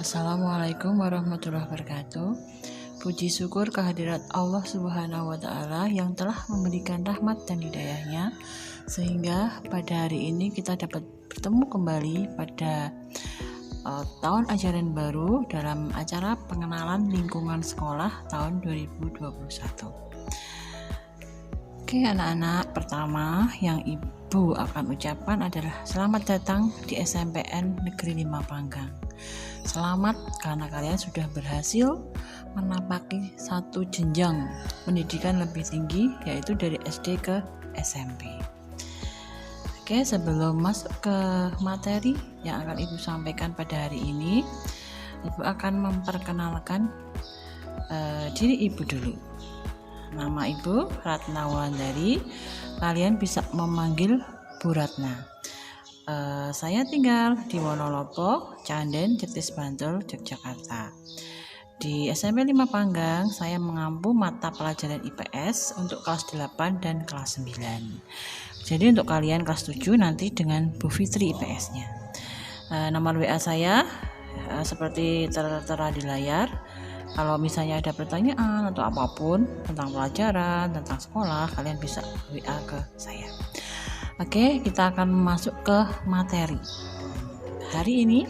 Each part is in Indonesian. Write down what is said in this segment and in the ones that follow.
Assalamualaikum warahmatullahi wabarakatuh. Puji syukur kehadirat Allah Subhanahu wa Ta'ala yang telah memberikan rahmat dan hidayahnya, sehingga pada hari ini kita dapat bertemu kembali pada tahun ajaran baru dalam acara pengenalan lingkungan sekolah tahun 2021. Oke anak-anak, pertama yang Ibu akan ucapkan adalah selamat datang di SMPN Negeri 5 Panggang. Selamat karena kalian sudah berhasil menapaki satu jenjang pendidikan lebih tinggi, yaitu dari SD ke SMP. Oke, sebelum masuk ke materi yang akan Ibu sampaikan pada hari ini, Ibu akan memperkenalkan diri Ibu dulu. Nama Ibu Ratna Wulandari. Kalian bisa memanggil Bu Ratna. Saya tinggal di Wonolopo, Canden, Jetis, Bantul, Yogyakarta. Di SMP 5 Panggang, saya mengampu mata pelajaran IPS untuk kelas 8 dan kelas 9. Jadi untuk kalian kelas 7 nanti dengan Bu Fitri IPS-nya. Nomor WA saya seperti tertera di layar. Kalau misalnya ada pertanyaan atau apapun tentang pelajaran, tentang sekolah, kalian bisa WA ke saya. Oke, kita akan masuk ke materi. Hari ini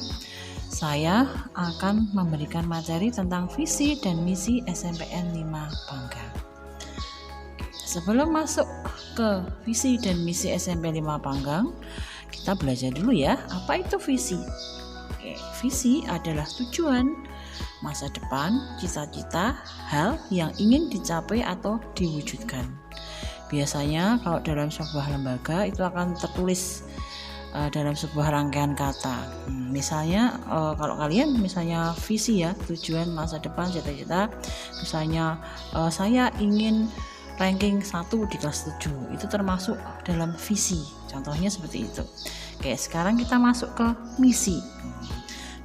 saya akan memberikan materi tentang visi dan misi SMPN 5 Panggang. Sebelum masuk ke visi dan misi SMP 5 Panggang, kita belajar dulu ya, apa itu visi? Oke, visi adalah tujuan, masa depan, cita-cita, hal yang ingin dicapai atau diwujudkan. Biasanya kalau dalam sebuah lembaga itu akan tertulis dalam sebuah rangkaian kata. Misalnya kalau kalian misalnya visi ya, tujuan, masa depan, cita-cita. Misalnya saya ingin ranking 1 di kelas 7. Itu termasuk dalam visi. Contohnya seperti itu. Oke, sekarang kita masuk ke misi.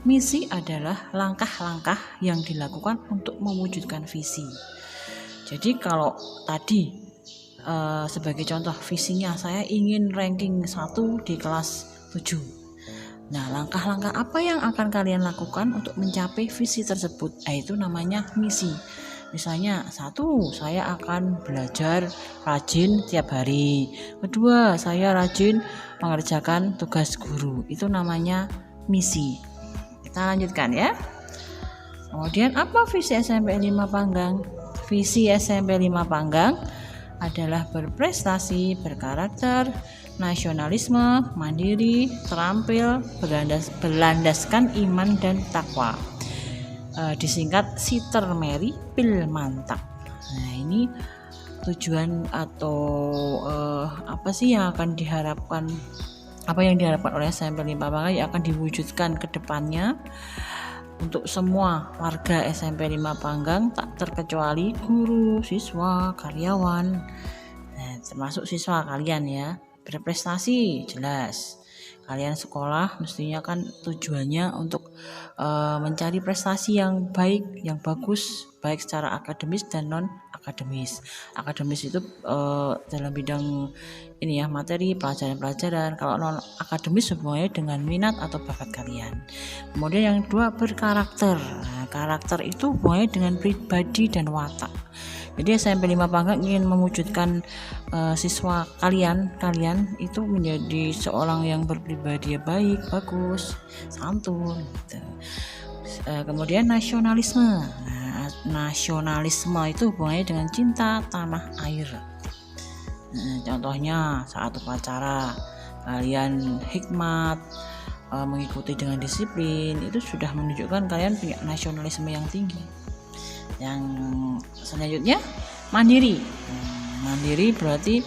Misi adalah langkah-langkah yang dilakukan untuk mewujudkan visi. Jadi kalau tadi sebagai contoh visinya saya ingin ranking 1 di kelas 7. Nah, langkah-langkah apa yang akan kalian lakukan untuk mencapai visi tersebut? Itu namanya misi. Misalnya, 1, saya akan belajar rajin tiap hari. 2, saya rajin mengerjakan tugas guru. Itu namanya misi. Kita lanjutkan ya. Kemudian apa visi SMP 5 Panggang? Visi SMP 5 Panggang adalah berprestasi, berkarakter, nasionalisme, mandiri, terampil, berlandaskan iman dan takwa. Disingkat Sitermeri Pilmantap. Nah, ini tujuan atau apa sih yang akan diharapkan, apa yang diharapkan oleh SMP 5 Panggang yang akan diwujudkan ke depannya untuk semua warga SMP 5 Panggang, tak terkecuali guru, siswa, karyawan, termasuk siswa kalian ya. Berprestasi jelas, kalian sekolah mestinya kan tujuannya untuk mencari prestasi yang baik, yang bagus, baik secara akademis dan non akademis. Akademis itu dalam bidang ini ya, materi, pelajaran-pelajaran. Kalau non akademis hubungannya dengan minat atau bakat kalian. Kemudian yang kedua, berkarakter. Nah, karakter itu hubungannya dengan pribadi dan watak. Jadi SMP 5 Panggang ingin mewujudkan siswa kalian itu menjadi seorang yang berpribadi baik, bagus, santun gitu. Kemudian nasionalisme. Nah, nasionalisme itu hubungannya dengan cinta tanah air. Contohnya saat upacara kalian hikmat, mengikuti dengan disiplin, itu sudah menunjukkan kalian punya nasionalisme yang tinggi. Yang selanjutnya mandiri. Mandiri berarti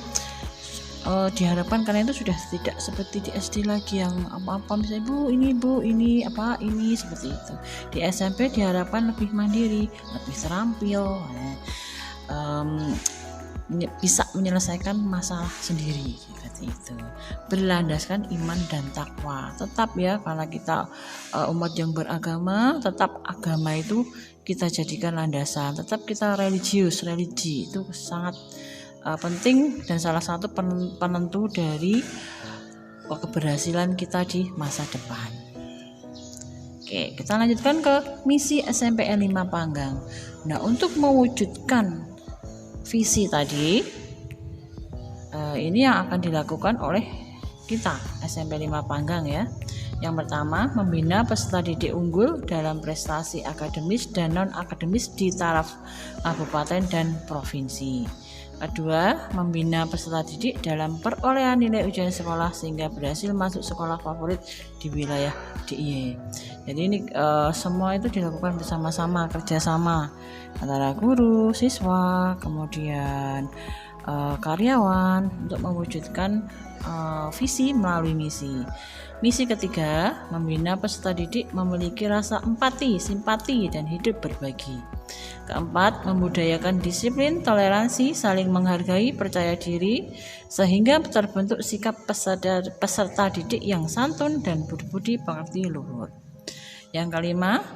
diharapkan kalian itu sudah tidak seperti di SD lagi yang apa-apa misalnya bu ini apa ini seperti itu. Di SMP diharapkan lebih mandiri, lebih terampil, bisa menyelesaikan masalah sendiri seperti itu. Berlandaskan iman dan takwa. Tetap ya, karena kita umat yang beragama, tetap agama itu kita jadikan landasan. Tetap kita religius, religi itu sangat penting dan salah satu penentu dari keberhasilan kita di masa depan. Oke, kita lanjutkan ke misi SMPN 5 Panggang. Nah, untuk mewujudkan visi tadi, ini yang akan dilakukan oleh kita SMP 5 Panggang ya. Yang pertama, membina peserta didik unggul dalam prestasi akademis dan non-akademis di taraf kabupaten dan provinsi. Kedua, membina peserta didik dalam perolehan nilai ujian sekolah sehingga berhasil masuk sekolah favorit di wilayah DIY. Jadi ini semua itu dilakukan bersama-sama, kerjasama antara guru, siswa, kemudian karyawan untuk mewujudkan visi melalui misi. Misi ketiga, membina peserta didik memiliki rasa empati, simpati, dan hidup berbagi. Keempat, membudayakan disiplin, toleransi, saling menghargai, percaya diri, sehingga terbentuk sikap peserta didik yang santun dan budi pekerti luhur. Yang kelima,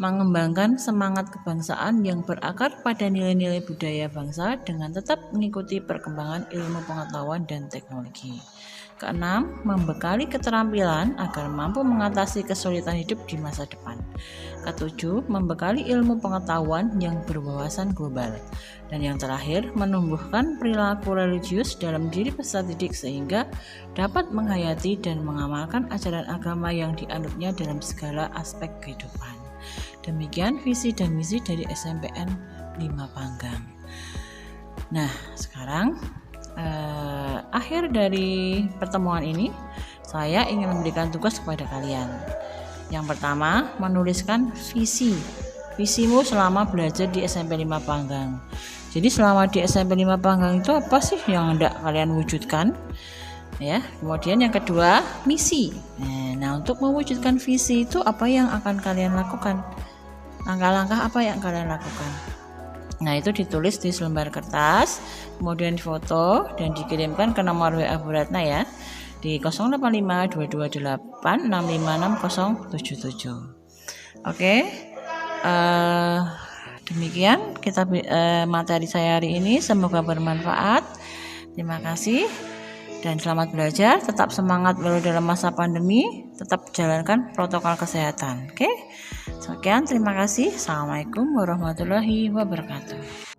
mengembangkan semangat kebangsaan yang berakar pada nilai-nilai budaya bangsa dengan tetap mengikuti perkembangan ilmu pengetahuan dan teknologi. Keenam, membekali keterampilan agar mampu mengatasi kesulitan hidup di masa depan. Ketujuh, membekali ilmu pengetahuan yang berwawasan global. Dan yang terakhir, menumbuhkan perilaku religius dalam diri peserta didik sehingga dapat menghayati dan mengamalkan ajaran agama yang dianutnya dalam segala aspek kehidupan. Demikian visi dan misi dari SMPN 5 Panggang. Nah, sekarang akhir dari pertemuan ini saya ingin memberikan tugas kepada kalian. Yang pertama, menuliskan visimu selama belajar di SMP 5 Panggang. Jadi selama di SMP 5 Panggang itu apa sih yang hendak kalian wujudkan? Ya, kemudian yang kedua, misi. Nah, untuk mewujudkan visi itu apa yang akan kalian lakukan? Langkah-langkah apa yang kalian lakukan? Nah, itu ditulis di selembar kertas, kemudian difoto dan dikirimkan ke nomor WA Bu Ratna ya, di 085228656077. Oke, demikian kita materi saya hari ini, semoga bermanfaat. Terima kasih dan selamat belajar. Tetap semangat walau dalam masa pandemi, tetap jalankan protokol kesehatan. Oke, sekian, terima kasih. Assalamualaikum warahmatullahi wabarakatuh.